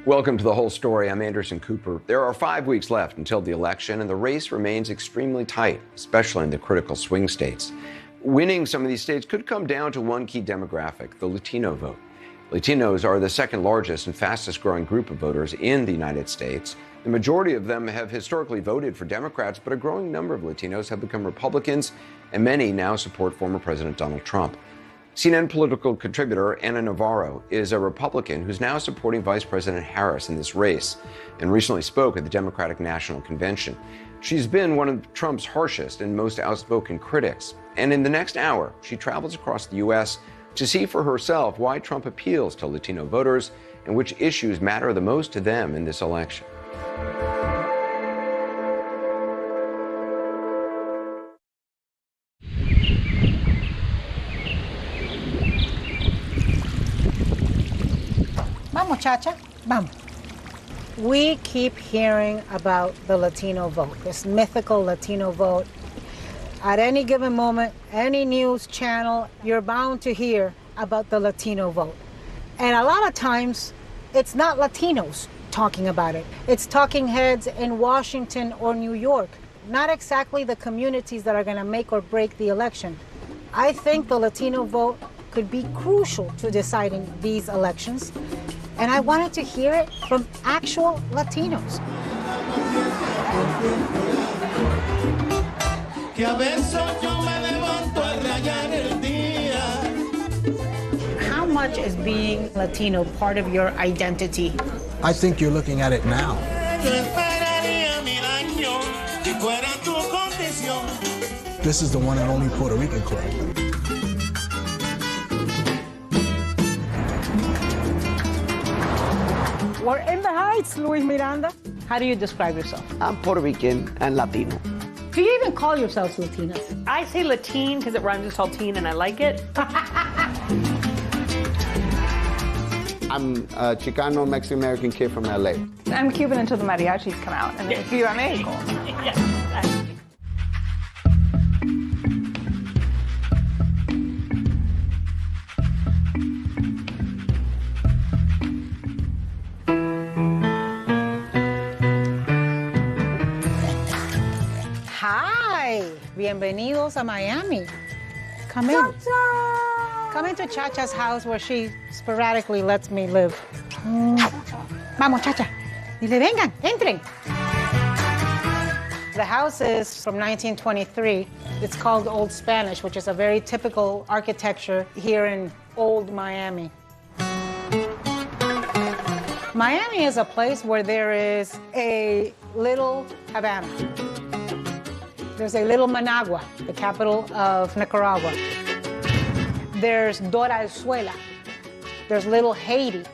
Welcome to The Whole Story. I'm Anderson Cooper. There are 5 weeks left until the election, and the race remains extremely tight, especially in the critical swing states. Winning some of these states could come down to one key demographic, the Latino vote. Latinos are the second largest and fastest growing group of voters in the United States. The majority of them have historically voted for Democrats, but a growing number of Latinos have become Republicans, and many now support former President Donald Trump. CNN political contributor Ana Navarro is a Republican who's now supporting Vice President Harris in this race and recently spoke at the Democratic National Convention. She's been one of Trump's harshest and most outspoken critics. And in the next hour, she travels across the U.S. to see for herself why Trump appeals to Latino voters and which issues matter the most to them in this election. Muchacha, vamos. We keep hearing about the Latino vote, this mythical Latino vote. At any given moment, any news channel, you're bound to hear about the Latino vote. And a lot of times, it's not Latinos talking about it. It's talking heads in Washington or New York, not exactly the communities that are going to make or break the election. I think the Latino vote could be crucial to deciding these elections. And I wanted to hear it from actual Latinos. How much is being Latino part of your identity? I think you're looking at it now. This is the one and only Puerto Rican club. We're in the Heights, Luis Miranda. How do you describe yourself? I'm Puerto Rican and Latino. Do you even call yourselves Latinas? I say Latine because it rhymes with saltine and I like it. I'm a Chicano Mexican-American kid from LA. I'm Cuban until the mariachis come out and then Viva Mexico. Bienvenidos a Miami. Come in. Come into Chacha's house where she sporadically lets me live. Vamos, Chacha. Dile, vengan, entren. The house is from 1923. It's called Old Spanish, which is a very typical architecture here in old Miami. Miami is a place where there is a little Havana. There's a little Managua, the capital of Nicaragua. There's Dora el Suela. There's little Haiti.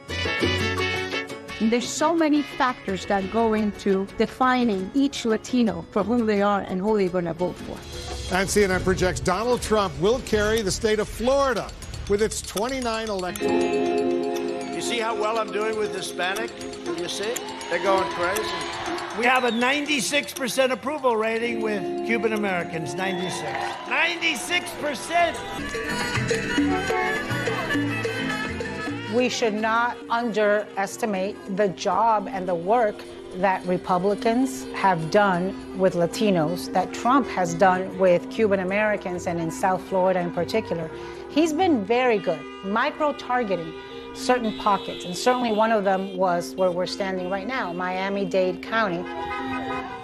There's so many factors that go into defining each Latino for who they are and who they're going to vote for. And CNN projects Donald Trump will carry the state of Florida with its 29 electors. You see how well I'm doing with Hispanic? Do you see? They're going crazy. We have a 96% approval rating with Cuban Americans, 96%. We should not underestimate the job and the work that Republicans have done with Latinos, that Trump has done with Cuban Americans and in South Florida in particular. He's been very good, micro-targeting certain pockets, and certainly one of them was where we're standing right now, Miami-Dade County.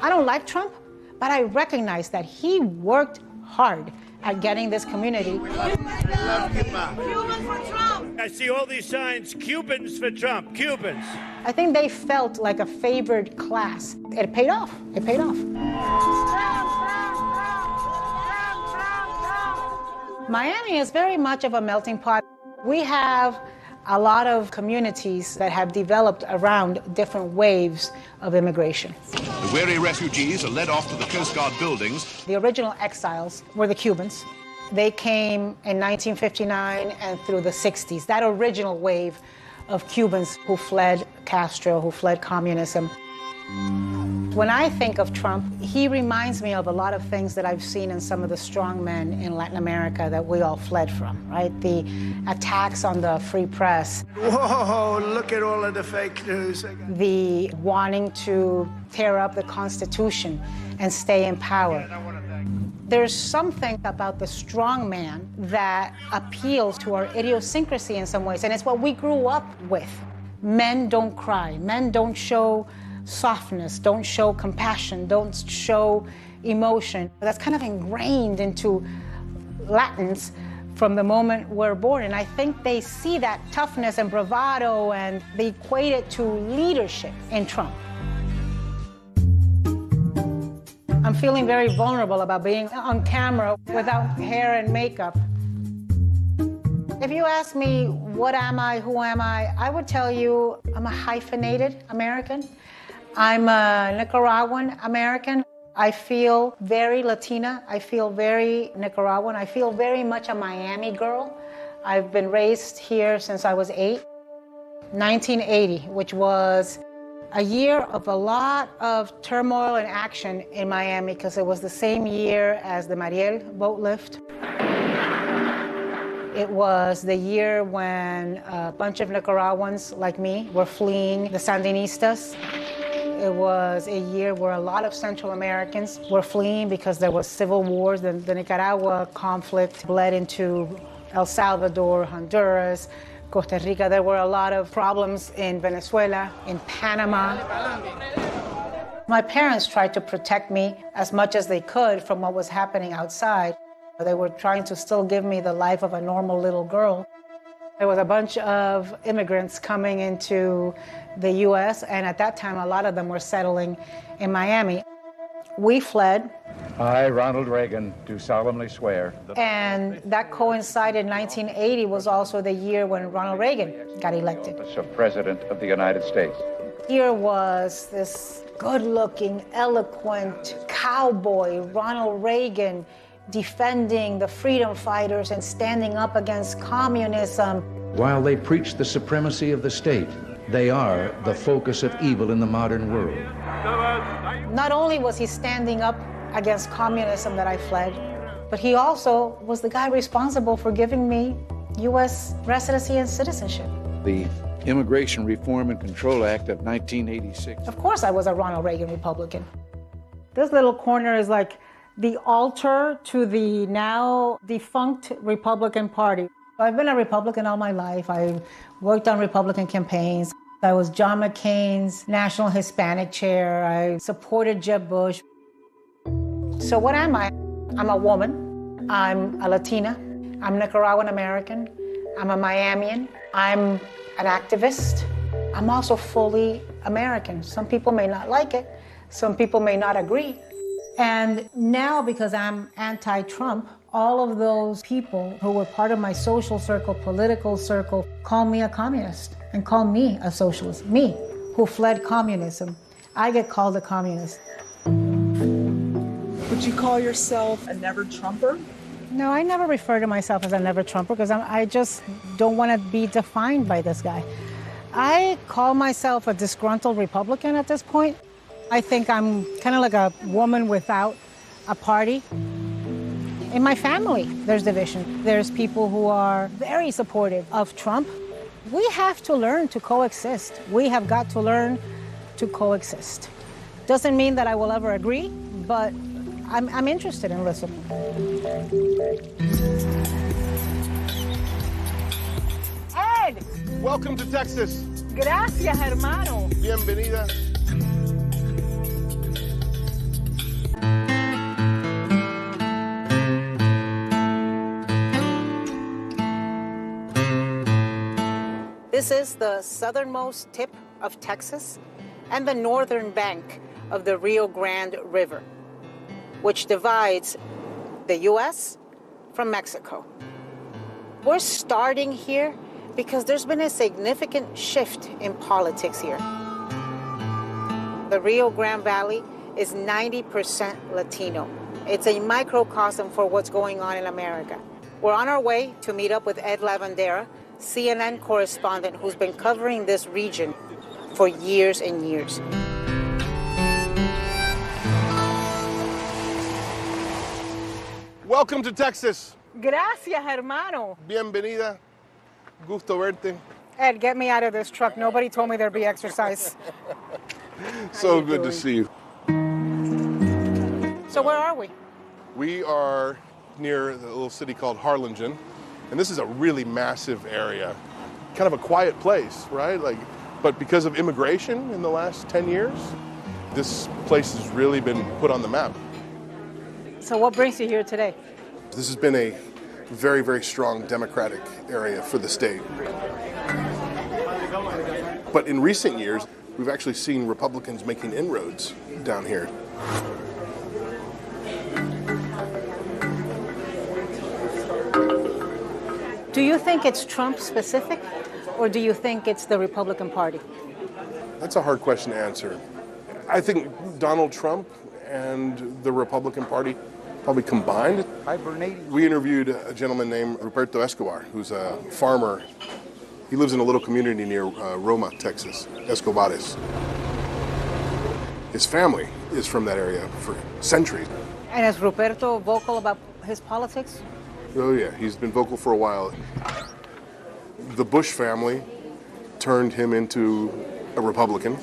I don't like Trump, but I recognize that he worked hard at getting this community. Cubans for Trump! I see all these signs, Cubans for Trump, Cubans. I think they felt like a favored class. It paid off. It paid off. Miami is very much of a melting pot. We have a lot of communities that have developed around different waves of immigration. The weary refugees are led off to the Coast Guard buildings. The original exiles were the Cubans. They came in 1959 and through the 60s, that original wave of Cubans who fled Castro, who fled communism. When I think of Trump, he reminds me of a lot of things that I've seen in some of the strong men in Latin America that we all fled from, right? The attacks on the free press. Whoa, look at all of the fake news. The wanting to tear up the Constitution and stay in power. There's something about the strong man that appeals to our idiosyncrasy in some ways, and it's what we grew up with. Men don't cry. Men don't show softness, don't show compassion, don't show emotion. That's kind of ingrained into Latins from the moment we're born. And I think they see that toughness and bravado and they equate it to leadership in Trump. I'm feeling very vulnerable about being on camera without hair and makeup. If you ask me, what am I, who am I would tell you I'm a hyphenated American. I'm a Nicaraguan American. I feel very Latina. I feel very Nicaraguan. I feel very much a Miami girl. I've been raised here since I was 8. 1980, which was a year of a lot of turmoil and action in Miami because it was the same year as the Mariel boat lift. It was the year when a bunch of Nicaraguans like me were fleeing the Sandinistas. It was a year where a lot of Central Americans were fleeing because there was civil wars. The Nicaragua conflict bled into El Salvador, Honduras, Costa Rica. There were a lot of problems in Venezuela, in Panama. My parents tried to protect me as much as they could from what was happening outside. They were trying to still give me the life of a normal little girl. There was a bunch of immigrants coming into the U.S., and at that time, a lot of them were settling in Miami. We fled. I, Ronald Reagan, do solemnly swear. And that coincided, 1980 was also the year when Ronald Reagan got elected. As President of the United States. Here was this good-looking, eloquent cowboy, Ronald Reagan, defending the freedom fighters and standing up against communism. While they preach the supremacy of the state, they are the focus of evil in the modern world. Not only was he standing up against communism that I fled, but he also was the guy responsible for giving me U.S. residency and citizenship. The Immigration Reform and Control Act of 1986. Of course I was a Ronald Reagan Republican. This little corner is like the altar to the now defunct Republican Party. I've been a Republican all my life. I worked on Republican campaigns. I was John McCain's National Hispanic Chair. I supported Jeb Bush. So what am I? I'm a woman. I'm a Latina. I'm Nicaraguan American. I'm a Miamian. I'm an activist. I'm also fully American. Some people may not like it. Some people may not agree. And now, because I'm anti-Trump, all of those people who were part of my social circle, political circle, call me a communist and call me a socialist. Me, who fled communism, I get called a communist. Would you call yourself a never-Trumper? No, I never refer to myself as a never-Trumper because I just don't want to be defined by this guy. I call myself a disgruntled Republican at this point. I think I'm kind of like a woman without a party. In my family, there's division. There's people who are very supportive of Trump. We have to learn to coexist. We have got to learn to coexist. Doesn't mean that I will ever agree, but I'm interested in listening. Ed! Welcome to Texas. Gracias, hermano. Bienvenida. This is the southernmost tip of Texas and the northern bank of the Rio Grande River, which divides the U.S. from Mexico. We're starting here because there's been a significant shift in politics here. The Rio Grande Valley is 90% Latino. It's a microcosm for what's going on in America. We're on our way to meet up with Ed Lavandera, CNN correspondent who's been covering this region for years and years. Welcome to Texas. Gracias, hermano. Bienvenida. Gusto verte. Ed, get me out of this truck. Nobody told me there'd be exercise. So good to see you. So where are we? We are near the little city called Harlingen, and this is a really massive area. Kind of a quiet place, right? But because of immigration in the last 10 years, this place has really been put on the map. So what brings you here today? This has been a very, very strong Democratic area for the state. But in recent years, we've actually seen Republicans making inroads down here. Do you think it's Trump specific, or do you think it's the Republican Party? That's a hard question to answer. I think Donald Trump and the Republican Party probably combined. We interviewed a gentleman named Ruperto Escobar, who's a farmer. He lives in a little community near Roma, Texas, Escobares. His family is from that area for centuries. And is Ruperto vocal about his politics? Oh yeah, he's been vocal for a while. The Bush family turned him into a Republican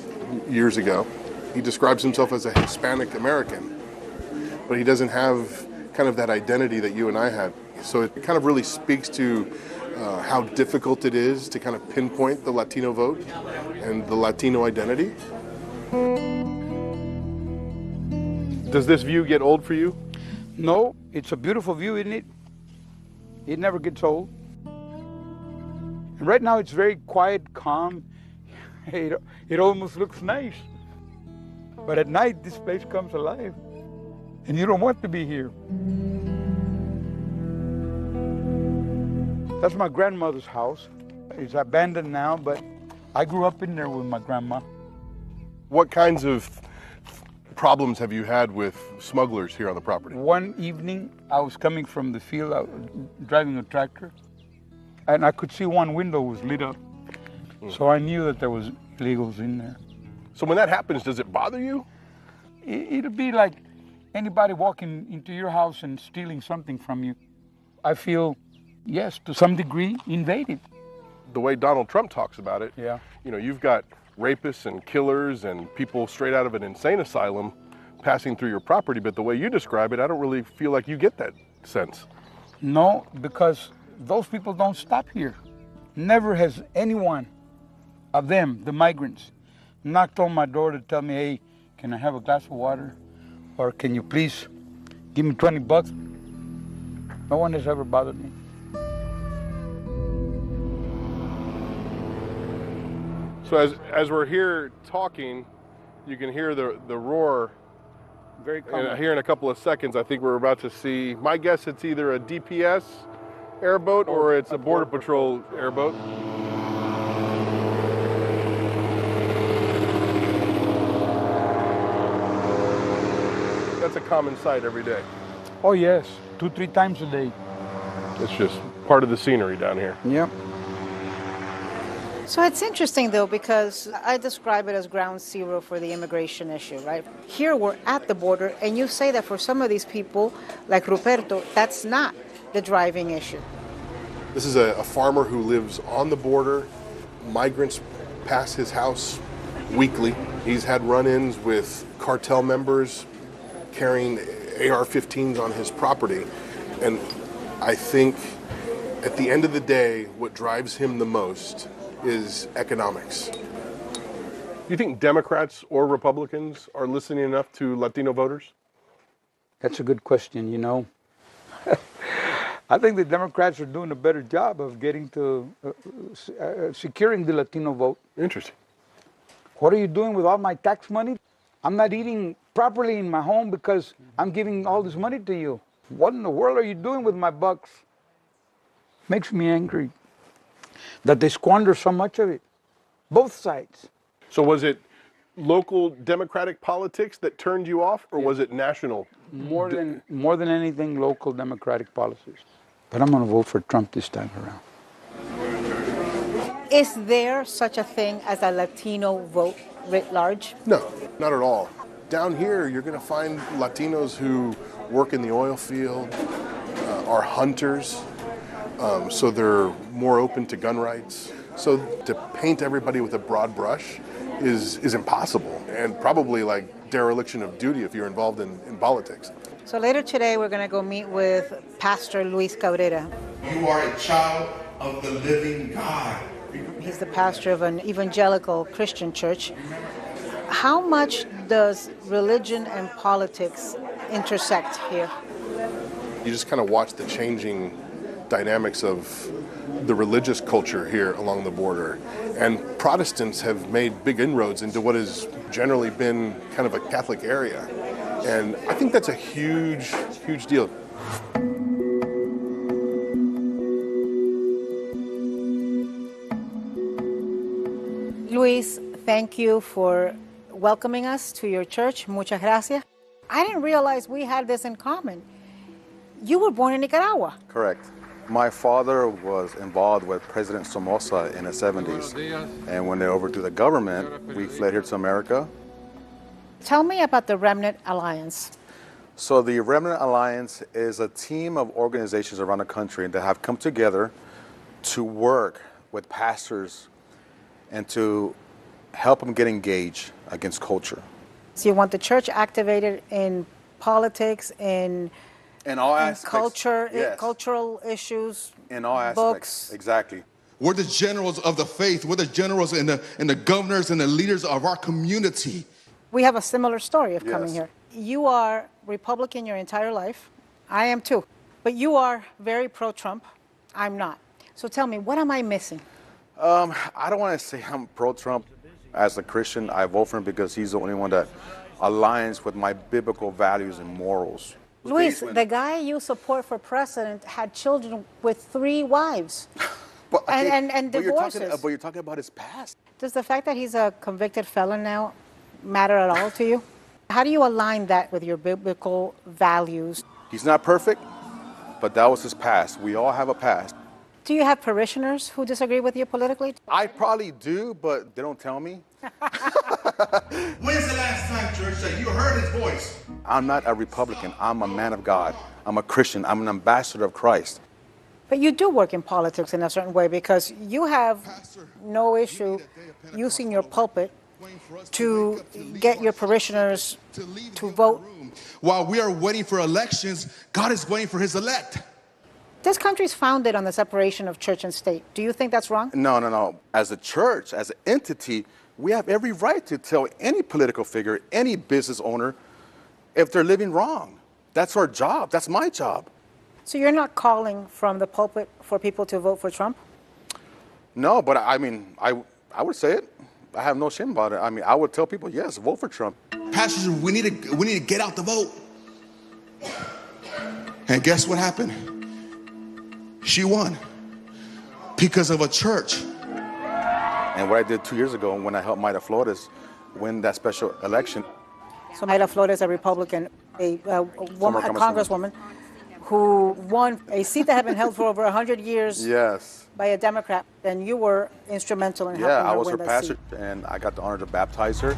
years ago. He describes himself as a Hispanic American, but he doesn't have kind of that identity that you and I have. So it kind of really speaks to how difficult it is to kind of pinpoint the Latino vote and the Latino identity. Does this view get old for you? No, it's a beautiful view, isn't it? It never gets old. And right now it's very quiet, calm. It almost looks nice. But at night, this place comes alive. And you don't want to be here. That's my grandmother's house. It's abandoned now, but I grew up in there with my grandma. What kinds of problems have you had with smugglers here on the property? One evening, I was coming from the field, I was driving a tractor, and I could see one window was lit up. So I knew that there was illegals in there. So when that happens, does it bother you? It'll be like anybody walking into your house and stealing something from you. I feel, yes, to some degree, invaded. The way Donald Trump talks about it, yeah. You know, you've got rapists and killers and people straight out of an insane asylum passing through your property, but the way you describe it, I don't really feel like you get that sense. No, because those people don't stop here. Never has anyone of them, the migrants, knocked on my door to tell me, hey, can I have a glass of water? Or can you please give me $20? No one has ever bothered me. So as we're here talking, you can hear the roar. Very common. And here in a couple of seconds, I think we're about to see, my guess it's either a DPS airboat or it's a Border Patrol airboat. That's a common sight every day. Oh yes, 2-3 times a day. It's just part of the scenery down here. Yep. So it's interesting, though, because I describe it as ground zero for the immigration issue, right? Here we're at the border, and you say that for some of these people, like Ruperto, that's not the driving issue. This is a farmer who lives on the border. Migrants pass his house weekly. He's had run-ins with cartel members carrying AR-15s on his property. And I think at the end of the day, what drives him the most is economics. Do you think Democrats or Republicans are listening enough to Latino voters? That's a good question, you know. I think the Democrats are doing a better job of getting to securing the Latino vote. Interesting. What are you doing with all my tax money? I'm not eating properly in my home because I'm giving all this money to you. What in the world are you doing with my bucks? Makes me angry that they squander so much of it, both sides. So was it local Democratic politics that turned you off, or was it national? More than anything, local Democratic policies. But I'm going to vote for Trump this time around. Is there such a thing as a Latino vote writ large? No, not at all. Down here, you're going to find Latinos who work in the oil field, are hunters, so they're more open to gun rights. So to paint everybody with a broad brush is impossible, and probably like dereliction of duty if you're involved in politics. So later today, we're going to go meet with Pastor Luis Cabrera. You are a child of the living God. He's the pastor of an evangelical Christian church. How much does religion and politics intersect here? You just kind of watch the changing dynamics of the religious culture here along the border. And Protestants have made big inroads into what has generally been kind of a Catholic area. And I think that's a huge, huge deal. Luis, thank you for welcoming us to your church. Muchas gracias. I didn't realize we had this in common. You were born in Nicaragua. Correct. My father was involved with President Somoza in the 70s. And when they overthrew the government, we fled here to America. Tell me about the Remnant Alliance. So the Remnant Alliance is a team of organizations around the country that have come together to work with pastors and to help them get engaged against culture. So you want the church activated in politics, in all aspects, culture, yes. Cultural issues, in all aspects, books. Exactly. We're the generals of the faith. We're the generals and the governors and the leaders of our community. We have a similar story of coming Yes. here. You are Republican your entire life. I am too. But you are very pro-Trump. I'm not. So tell me, what am I missing? I don't want to say I'm pro-Trump. As a Christian, I vote for him because he's the only one that aligns with my biblical values and morals. Luis, the guy you support for president had children with 3 wives and divorces. But you're talking about his past. Does the fact that he's a convicted felon now matter at all to you? How do you align that with your biblical values? He's not perfect, but that was his past. We all have a past. Do you have parishioners who disagree with you politically? I probably do, but they don't tell me. When's the last time, church, that you heard his voice? I'm not a Republican. I'm a man of God. I'm a Christian. I'm an ambassador of Christ. But you do work in politics in a certain way because you have no issue using your pulpit to get your parishioners to vote. While we are waiting for elections, God is waiting for his elect. This country is founded on the separation of church and state. Do you think that's wrong? No. As a church, as an entity, we have every right to tell any political figure, any business owner, if they're living wrong. That's our job. That's my job. So you're not calling from the pulpit for people to vote for Trump? No, but I mean, I would say it. I have no shame about it. I mean, I would tell people, yes, vote for Trump. Pastors, we need to get out the vote. And guess what happened? She won because of a church. And what I did 2 years ago when I helped Mayra Flores win that special election. So Mayra Flores is a Republican, a woman, a congresswoman, who won a seat that had been held for over 100 years Yes. by a Democrat. And you were instrumental in helping her win that seat. Yeah, I was her pastor, and I got the honor to baptize her.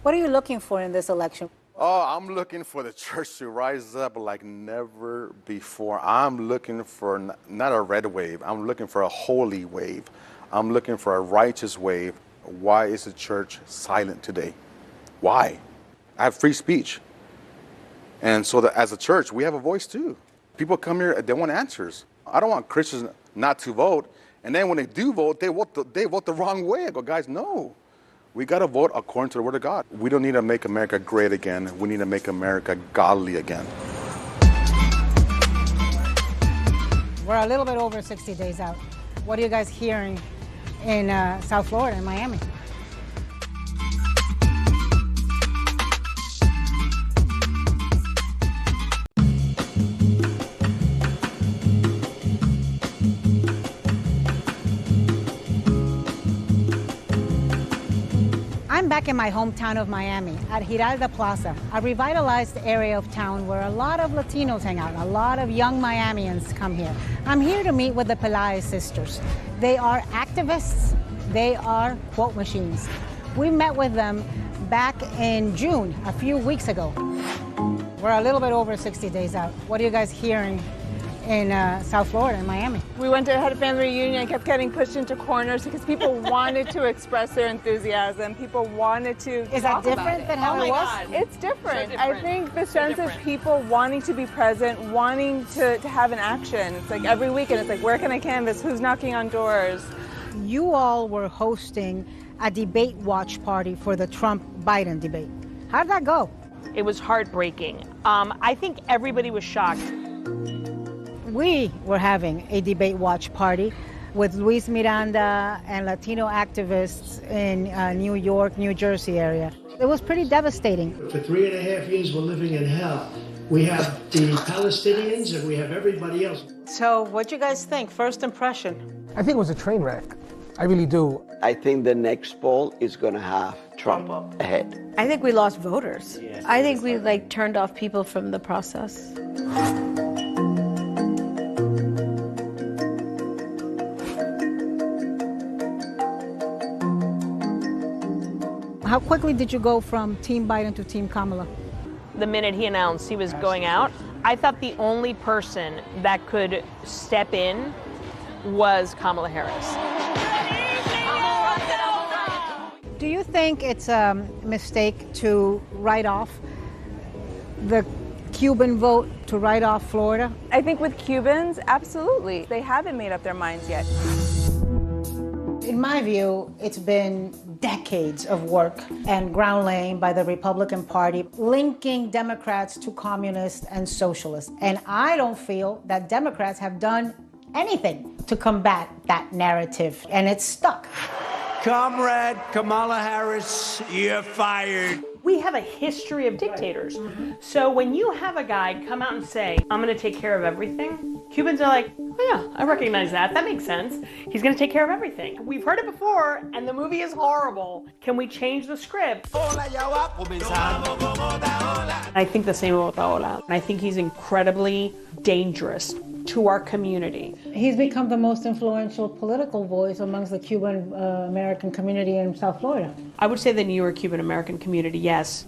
What are you looking for in this election? Oh, I'm looking for the church to rise up like never before. I'm looking for not a red wave. I'm looking for a holy wave. I'm looking for a righteous wave. Why is the church silent today? Why? I have free speech. And so that as a church, we have a voice too. People come here, they want answers. I don't want Christians not to vote. And then when they do vote, they vote the wrong way. I go, guys, no. We got to vote according to the Word of God. We don't need to make America great again. We need to make America godly again. We're a little bit over 60 days out. What are you guys hearing in South Florida, in Miami? I'm I'm back in my hometown of Miami at Giralda Plaza, a revitalized area of town where a lot of Latinos hang out. A lot of young Miamians come here. I'm here to meet with the Pelaez sisters. They are activists. They are quote machines. We met with them back in June, a few weeks ago. We're a little bit over 60 days out. What are you guys hearing in South Florida, in Miami? We went to a family reunion and kept getting pushed into corners because people wanted to express their enthusiasm. People wanted to Is that different than how it was? It's different. I think the sense of people wanting to be present, wanting to have an action. It's like every weekend, it's like, where can I canvas? Who's knocking on doors? You all were hosting a debate watch party for the Trump-Biden debate. How'd that go? It was heartbreaking. I think everybody was shocked. We were having a debate watch party with Luis Miranda and Latino activists in New York, New Jersey area. It was pretty devastating. For 3.5 years, we're living in hell. We have the Palestinians and we have everybody else. So what'd you guys think? First impression? I think it was a train wreck. I really do. I think the next poll is going to have Trump ahead. I think we lost voters. I think we turned off people from the process. How quickly did you go from Team Biden to Team Kamala? The minute he announced he was going out, I thought the only person that could step in was Kamala Harris. Do you think it's a mistake to write off the Cuban vote, to write off Florida? I think with Cubans, absolutely. They haven't made up their minds yet. In my view, it's been decades of work and ground laying by the Republican Party, linking Democrats to communists and socialists. And I don't feel that Democrats have done anything to combat that narrative, and it's stuck. Comrade Kamala Harris, you're fired. We have a history of dictators. So when you have a guy come out and say, I'm going to take care of everything, Cubans are like, oh yeah, I recognize that. That makes sense. He's going to take care of everything. We've heard it before, and the movie is horrible. Can we change the script? I think the same about Paola. I think he's incredibly dangerous to our community. He's become the most influential political voice amongst the Cuban American community in South Florida. I would say the New York Cuban American community, yes.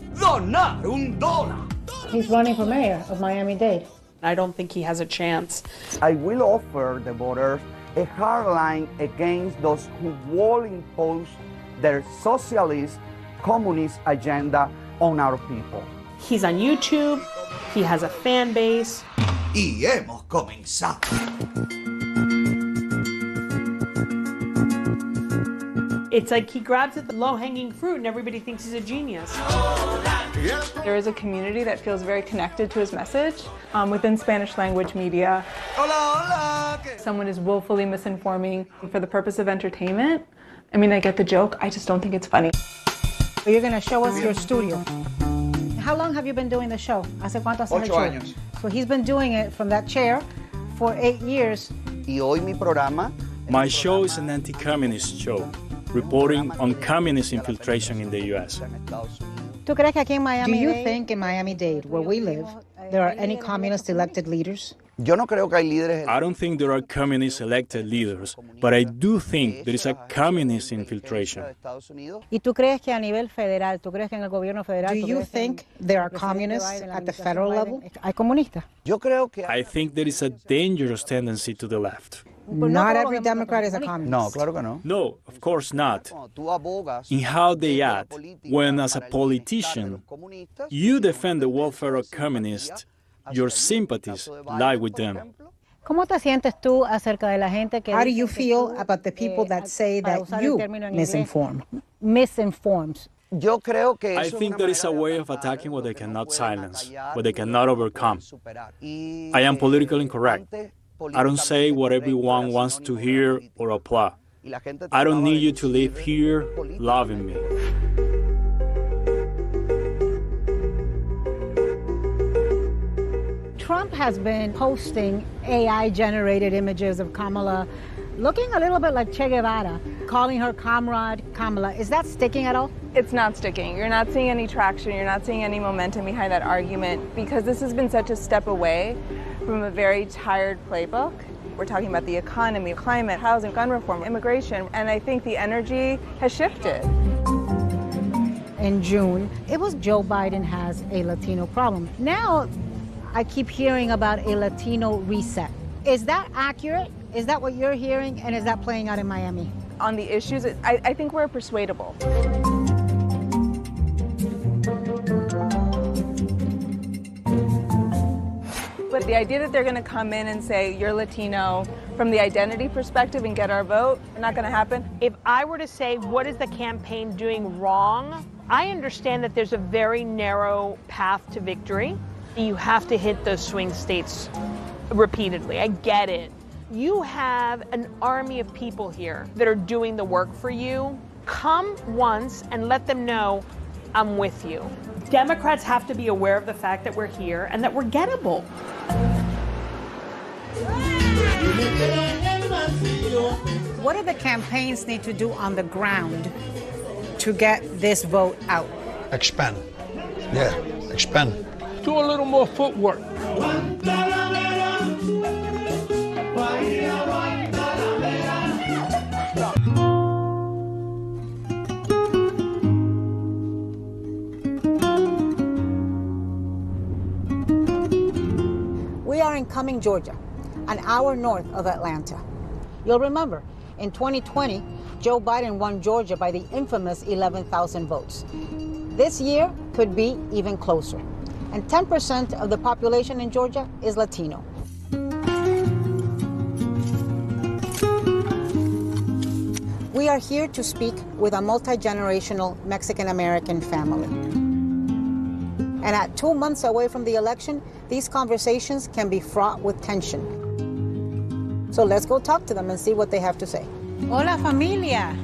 He's running for mayor of Miami-Dade. I don't think he has a chance. I will offer the voters a hard line against those who will impose their socialist, communist agenda on our people. He's on YouTube. He has a fan base. Y hemos comenzado. It's like he grabs at the low-hanging fruit and everybody thinks he's a genius. There is a community that feels very connected to his message within Spanish language media. Someone is willfully misinforming for the purpose of entertainment. I mean, I get the joke. I just don't think it's funny. You're going to show us your studio. How long have you been doing the show? ¿Hace cuánto haces el show? 8 años. So he's been doing it from that chair for 8 years. Y hoy mi programa. My show is an anti-communist show, reporting on communist infiltration in the U.S. ¿Tú crees que aquí en Miami? Do you think in Miami-Dade, where we live, there are any communist elected leaders? Yo no creo que hay líderes. I don't think there are communist elected leaders, but I do think there is a communist infiltration. ¿Y tú crees que a nivel federal, tú crees que en el gobierno federal? Do you think there are communists at the federal level? ¿Hay comunistas? Yo creo que I think there is a dangerous tendency to the left. Not every Democrat is a communist. No, claro que no. No, of course not. In how they act, when as a politician, you defend the welfare of communists, your sympathies lie with them. ¿Cómo te sientes tú acerca de la gente que? How do you feel about the people that say that you misinforms? Yo creo que I think there is a way of attacking what they cannot silence, what they cannot overcome. I am politically incorrect. I don't say what everyone wants to hear or applaud. I don't need you to live here loving me. Trump has been posting AI-generated images of Kamala looking a little bit like Che Guevara, calling her comrade Kamala. Is that sticking at all? It's not sticking. You're not seeing any traction. You're not seeing any momentum behind that argument because this has been such a step away from a very tired playbook. We're talking about the economy, climate, housing, gun reform, immigration, and I think the energy has shifted. In June, it was Joe Biden has a Latino problem. Now, I keep hearing about a Latino reset. Is that accurate? Is that what you're hearing? And is that playing out in Miami? On the issues, I think we're persuadable. But the idea that they're going to come in and say, you're Latino, from the identity perspective and get our vote, not going to happen. If I were to say, what is the campaign doing wrong? I understand that there's a very narrow path to victory. You have to hit those swing states repeatedly. I get it. You have an army of people here that are doing the work for you. Come once and let them know I'm with you. Democrats have to be aware of the fact that we're here and that we're gettable. What do the campaigns need to do on the ground to get this vote out? Expand. Yeah, expand. Do a little more footwork. We are in Cumming, Georgia, an hour north of Atlanta. You'll remember, in 2020, Joe Biden won Georgia by the infamous 11,000 votes. This year could be even closer. And 10% of the population in Georgia is Latino. We are here to speak with a multi-generational Mexican-American family. And at 2 months away from the election, these conversations can be fraught with tension. So let's go talk to them and see what they have to say. Hola, familia.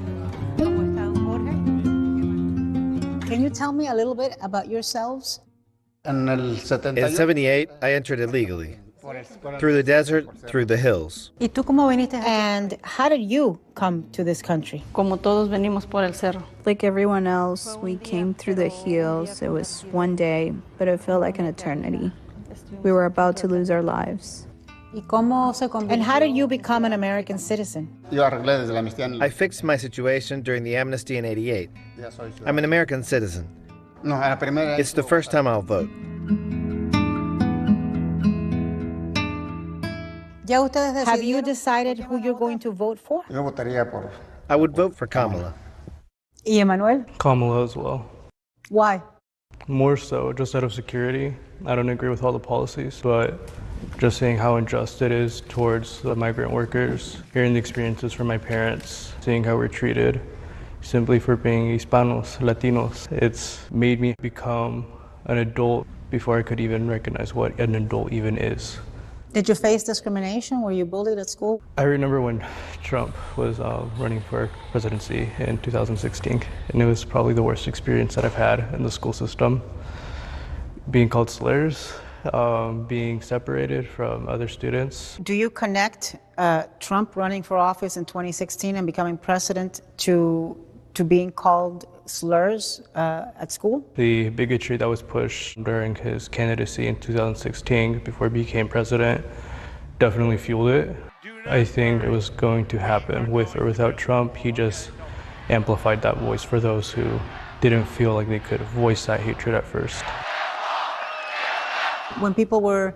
Can you tell me a little bit about yourselves? In 78, I entered illegally. Through the desert, through the hills. ¿Y tú cómo viniste? And how did you come to this country? Como todos venimos por el cerro. Like everyone else, we came through the hills. It was one day, but it felt like an eternity. We were about to lose our lives. And how did you become an American citizen? I fixed my situation during the amnesty in 88. I'm an American citizen. It's the first time I'll vote. Have you decided who you're going to vote for? I would vote for Kamala. ¿Y Emmanuel? Kamala as well. Why? More so, just out of security. I don't agree with all the policies, but just seeing how unjust it is towards the migrant workers, hearing the experiences from my parents, seeing how we're treated simply for being Hispanos, Latinos. It's made me become an adult before I could even recognize what an adult even is. Did you face discrimination? Were you bullied at school? I remember when Trump was running for presidency in 2016, and it was probably the worst experience that I've had in the school system. Being called slurs, being separated from other students. Do you connect Trump running for office in 2016 and becoming president to being called slurs at school? The bigotry that was pushed during his candidacy in 2016 before he became president definitely fueled it. I think it was going to happen with or without Trump. He just amplified that voice for those who didn't feel like they could voice that hatred at first. When people were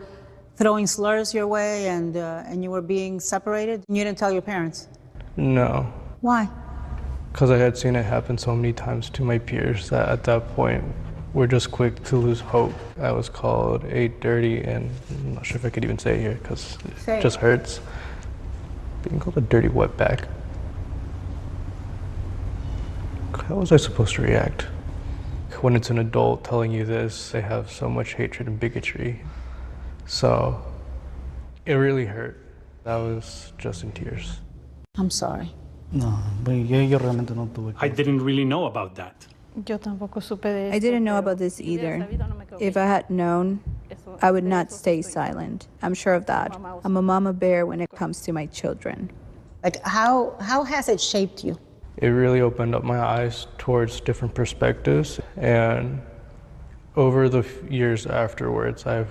throwing slurs your way and you were being separated, you didn't tell your parents? No. Why? Because I had seen it happen so many times to my peers that at that point we're just quick to lose hope. I was called a dirty, and I'm not sure if I could even say it here because it just hurts. Being called a dirty wetback. How was I supposed to react? When it's an adult telling you this, they have so much hatred and bigotry. So it really hurt. I was just in tears. I'm sorry. I didn't really know about that. I didn't know about this either. If I had known, I would not stay silent. I'm sure of that. I'm a mama bear when it comes to my children. Like, how has it shaped you? It really opened up my eyes towards different perspectives, and over the years afterwards, I've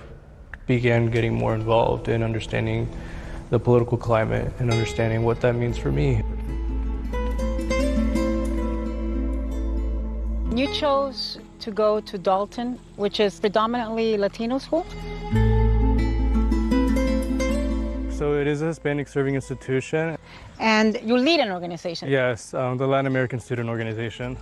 began getting more involved in understanding the political climate and understanding what that means for me. You chose to go to Dalton, which is predominantly Latino school? So it is a Hispanic serving institution. And you lead an organization. Yes, the Latin American Student Organization.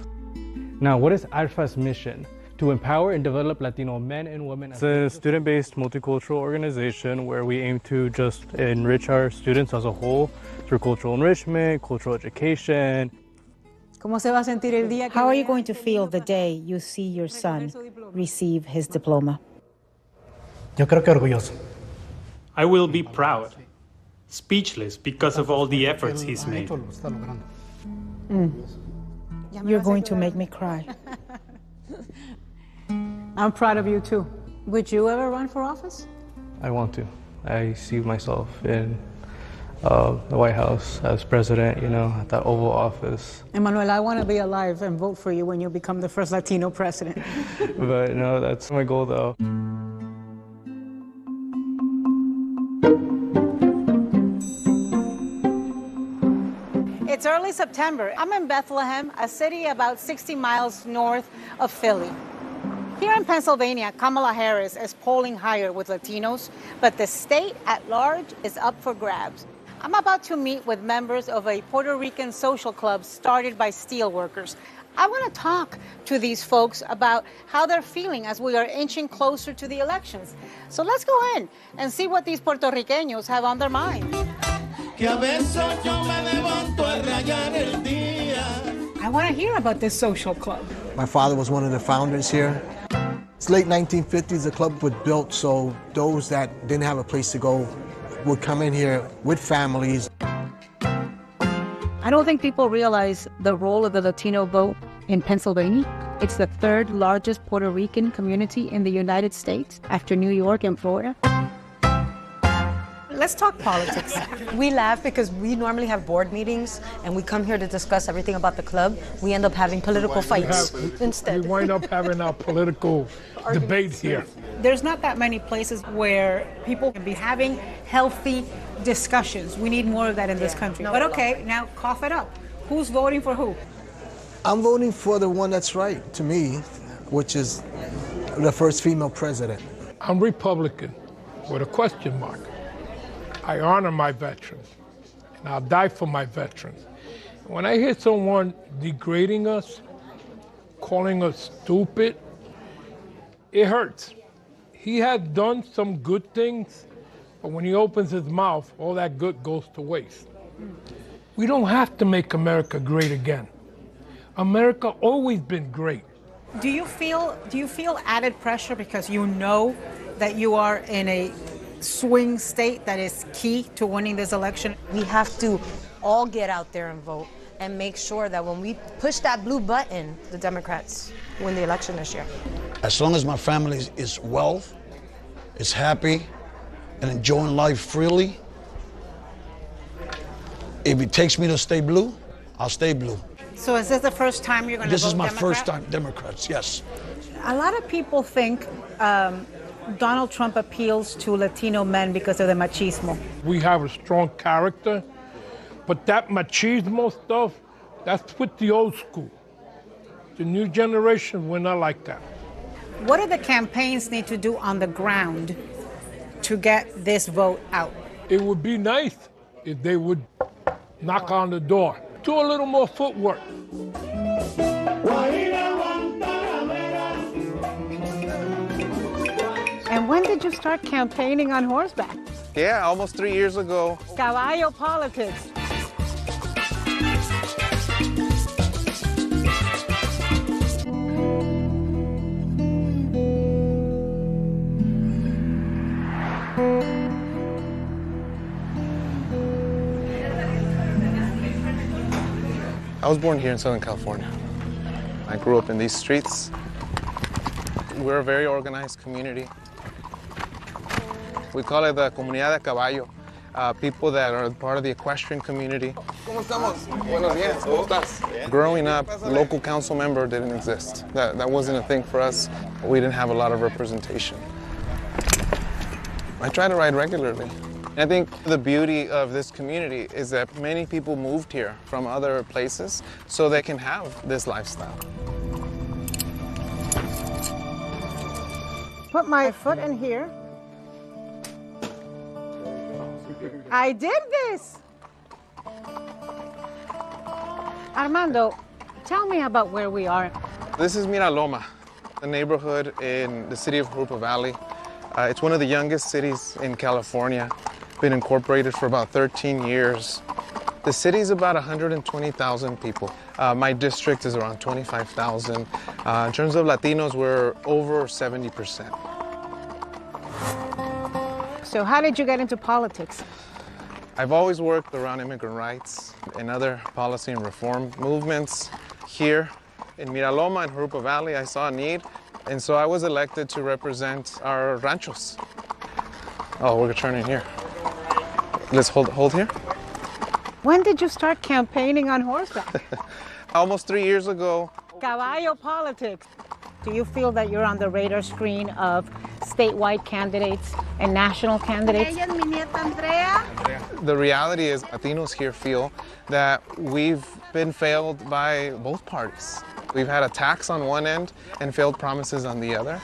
Now, what is ALFA's mission? To empower and develop Latino men and women. It's a student-based multicultural organization where we aim to just enrich our students as a whole through cultural enrichment, cultural education. How are you going to feel the day you see your son receive his diploma? Yo creo que orgulloso. I will be proud, speechless because of all the efforts he's made. You're going to make me cry. I'm proud of you too. Would you ever run for office? I want to. I see myself in the White House as president, you know, at that Oval Office. Emmanuel, I want to be alive and vote for you when you become the first Latino president. But no, that's my goal though. It's early September. I'm in Bethlehem, a city about 60 miles north of Philly. Here in Pennsylvania, Kamala Harris is polling higher with Latinos, but the state at large is up for grabs. I'm about to meet with members of a Puerto Rican social club started by steelworkers. I want to talk to these folks about how they're feeling as we are inching closer to the elections. So let's go in and see what these Puertorriqueños have on their minds. I want to hear about this social club. My father was one of the founders here. It's late 1950s, the club was built so those that didn't have a place to go would come in here with families. I don't think people realize the role of the Latino vote in Pennsylvania. It's the third largest Puerto Rican community in the United States after New York and Florida. Let's talk politics. We laugh because we normally have board meetings and we come here to discuss everything about the club. We end up having political fights instead. We wind up having our political debate here. There's not that many places where people can be having healthy discussions. We need more of that in this country. But okay, now cough it up. Who's voting for who? I'm voting for the one that's right to me, which is the first female president. I'm Republican with a question mark. I honor my veterans, and I'll die for my veterans. When I hear someone degrading us, calling us stupid, it hurts. He has done some good things, but when he opens his mouth, all that good goes to waste. We don't have to make America great again. America always been great. Do you feel added pressure because you know that you are in a swing state that is key to winning this election? We have to all get out there and vote and make sure that when we push that blue button, the Democrats win the election this year. As long as my family is well, is happy, and enjoying life freely, if it takes me to stay blue, I'll stay blue. So is this the first time you're going to vote This is my Democrat? first time, Democrats, yes. A lot of people think Donald Trump appeals to Latino men because of the machismo. We have a strong character, but that machismo stuff, that's with the old school. The new generation, we're not like that. What do the campaigns need to do on the ground to get this vote out? It would be nice if they would knock on the door. Do a little more footwork. And when did you start campaigning on horseback? Yeah, almost 3 years ago. Caballo politics. I was born here in Southern California. I grew up in these streets. We're a very organized community. We call it the Comunidad de Caballo. people that are part of the equestrian community. Growing up, the local council member didn't exist. That wasn't a thing for us. We didn't have a lot of representation. I try to ride regularly. I think the beauty of this community is that many people moved here from other places so they can have this lifestyle. Put my foot in here. I did this. Armando, tell me about where we are. This is Miraloma, a neighborhood in the city of Jurupa Valley. It's one of the youngest cities in California. Been incorporated for about 13 years. The city is about 120,000 people. My district is around 25,000. In terms of Latinos, we're over 70%. So how did you get into politics? I've always worked around immigrant rights and other policy and reform movements. Here in Miraloma and Jurupa Valley, I saw a need, and so I was elected to represent our ranchos. Oh, we're turning here. Let's hold here. When did you start campaigning on horseback? Almost 3 years ago. Caballo politics. Do you feel that you're on the radar screen of statewide candidates and national candidates? The reality is Latinos here feel that we've been failed by both parties. We've had attacks on one end and failed promises on the other.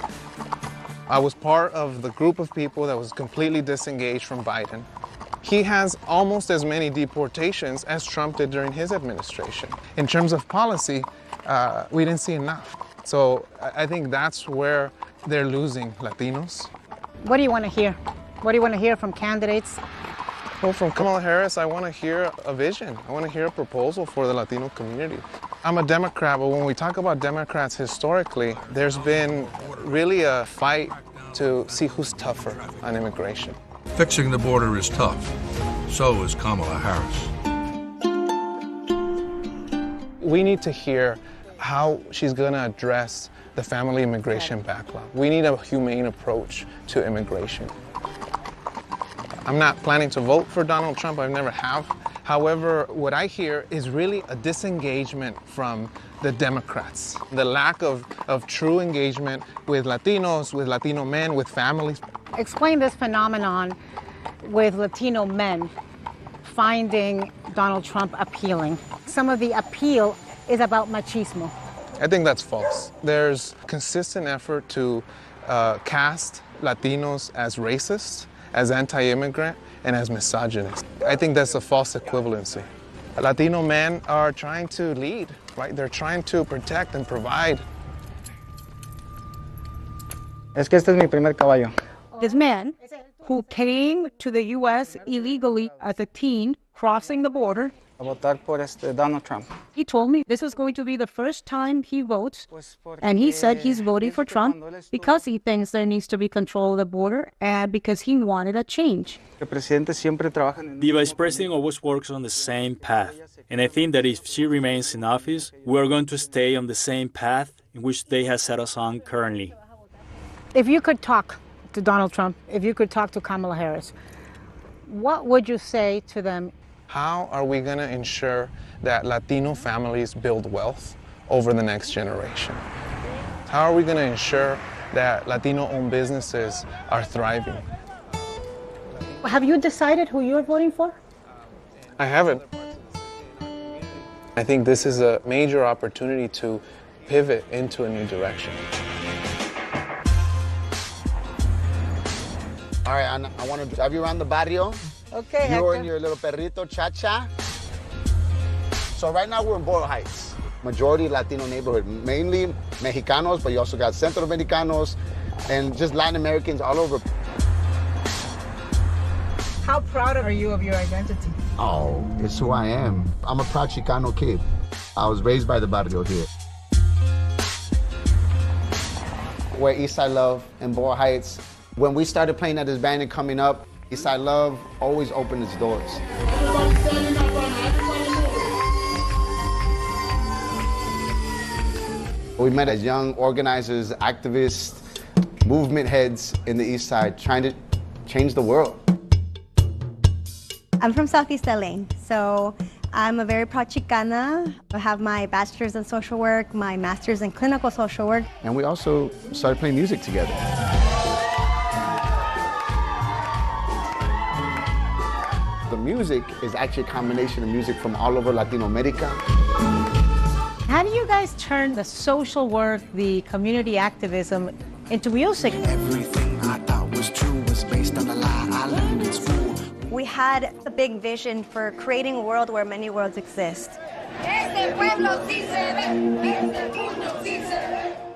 I was part of the group of people that was completely disengaged from Biden. He has almost as many deportations as Trump did during his administration. In terms of policy, we didn't see enough. So I think that's where they're losing Latinos. What do you want to hear? What do you want to hear from candidates? Well, from Kamala Harris, I want to hear a vision. I want to hear a proposal for the Latino community. I'm a Democrat, but when we talk about Democrats historically, there's been really a fight to see who's tougher on immigration. Fixing the border is tough. So is Kamala Harris. We need to hear how she's going to address the family immigration backlog. We need a humane approach to immigration. I'm not planning to vote for Donald Trump. I never have. However, what I hear is really a disengagement from the Democrats, the lack of true engagement with Latinos, with Latino men, with families. Explain this phenomenon with Latino men finding Donald Trump appealing. Some of the appeal is about machismo. I think that's false. There's consistent effort to cast Latinos as racist, as anti-immigrant, and as misogynist. I think that's a false equivalency. Latino men are trying to lead, right? They're trying to protect and provide. Es que este es mi primer caballo. This man, who came to the U.S. illegally as a teen, crossing the border, A votar por Donald Trump. he told me this was going to be the first time he votes, and he said he's voting for Trump because he thinks there needs to be control of the border and because he wanted a change. El presidente siempre trabaja en The vice president always works on the same path, and I think that if she remains in office, we are going to stay on the same path in which they have set us on currently. If you could talk to Donald Trump, if you could talk to Kamala Harris, what would you say to them? How are we going to ensure that Latino families build wealth over the next generation? How are we going to ensure that Latino-owned businesses are thriving? Have you decided who you're voting for? I haven't. I think this is a major opportunity to pivot into a new direction. All right, Ana, I want to drive you around the barrio. Okay, You Hector. and your little perrito, Cha-Cha. So right now we're in Boyle Heights, majority Latino neighborhood, mainly Mexicanos, but you also got Centro Americanos and just Latin Americans all over. How proud are you of your identity? Oh, it's who I am. I'm a proud Chicano kid. I was raised by the barrio here. Where Eastside Love in Boyle Heights, when we started playing at this band and coming up, Eastside Love always opened its doors. We met as young organizers, activists, movement heads in the East Side trying to change the world. I'm from Southeast LA, so I'm a very proud Chicana. I have my bachelor's in social work, my master's in clinical social work. And we also started playing music together. The music is actually a combination of music from all over Latino America. How do you guys turn the social work, the community activism into music? Everything I thought was true was based on a lie I learned in school. We had a big vision for creating a world where many worlds exist.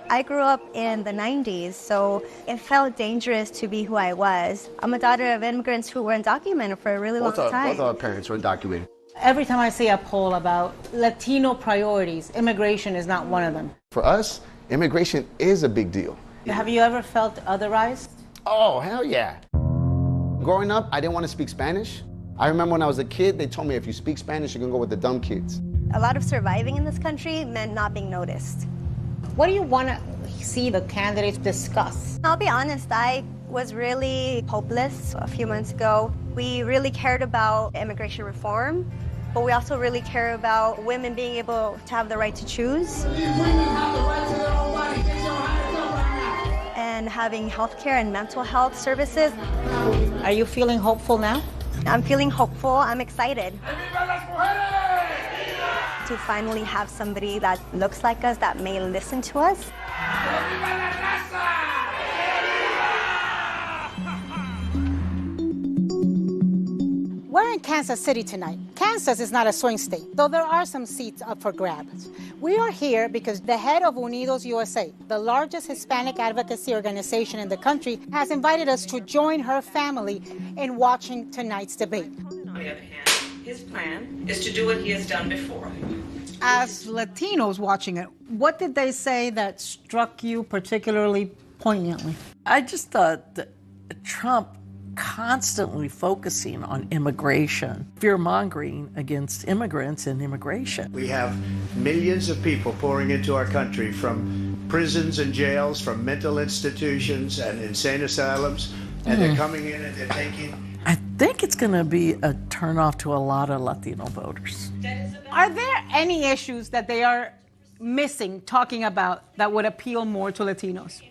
I grew up in the 90s, so it felt dangerous to be who I was. I'm a daughter of immigrants who were undocumented for a really long time. Both our parents were undocumented. Every time I see a poll about Latino priorities, immigration is not one of them. For us, immigration is a big deal. Have you ever felt otherized? Oh, hell yeah. Growing up, I didn't want to speak Spanish. I remember when I was a kid, they told me if you speak Spanish, you're going to go with the dumb kids. A lot of surviving in this country meant not being noticed. What do you want to see the candidates discuss? I'll be honest, I was really hopeless a few months ago. We really cared about immigration reform, but we also really care about women being able to have the right to choose. And having healthcare and mental health services. Are you feeling hopeful now? I'm feeling hopeful. I'm excited to finally have somebody that looks like us, that may listen to us. We're in Kansas City tonight. Kansas is not a swing state, though there are some seats up for grabs. We are here because the head of Unidos USA, the largest Hispanic advocacy organization in the country, has invited us to join her family in watching tonight's debate. On the other hand, his plan is to do what he has done before. As Latinos watching it, what did they say that struck you particularly poignantly? I just thought that Trump constantly focusing on immigration, fear-mongering against immigrants and immigration. We have millions of people pouring into our country from prisons and jails, from mental institutions and insane asylums, and they're coming in and they're taking... I think it's going to be a turnoff to a lot of Latino voters. Are there any issues that they are missing talking about that would appeal more to Latinos?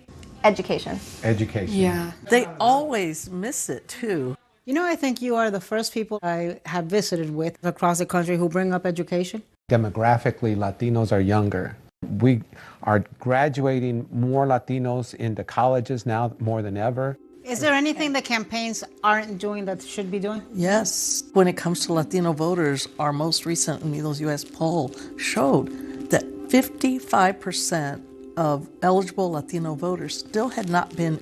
Education. Education. Yeah. They always miss it, too. You know, I think you are the first people I have visited with across the country who bring up education. Demographically, Latinos are younger. We are graduating more Latinos into colleges now more than ever. Is there anything the campaigns aren't doing that should be doing? Yes. When it comes to Latino voters, our most recent Unidos US poll showed that 55% of eligible Latino voters still had not been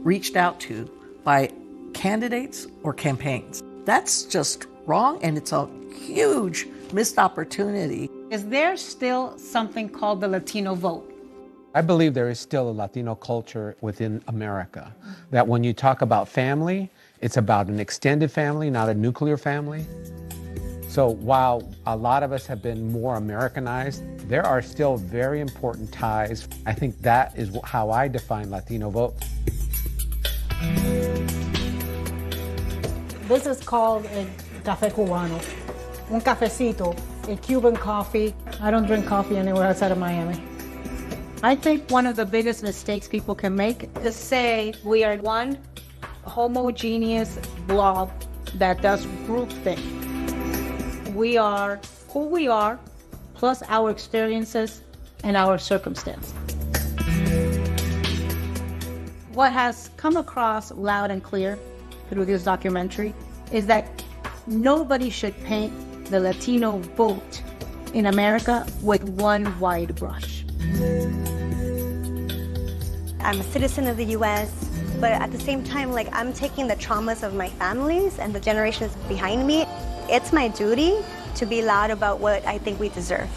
reached out to by candidates or campaigns. That's just wrong, and it's a huge missed opportunity. Is there still something called the Latino vote? I believe there is still a Latino culture within America, that when you talk about family, it's about an extended family, not a nuclear family. So while a lot of us have been more Americanized, there are still very important ties. I think that is how I define Latino vote. This is called a café cubano, un cafecito, a Cuban coffee. I don't drink coffee anywhere outside of Miami. I think one of the biggest mistakes people can make is say we are one homogeneous blob that does groupthink. We are who we are, plus our experiences and our circumstance. What has come across loud and clear through this documentary is that nobody should paint the Latino vote in America with one wide brush. I'm a citizen of the US, but at the same time, I'm taking the traumas of my families and the generations behind me. It's my duty to be loud about what I think we deserve.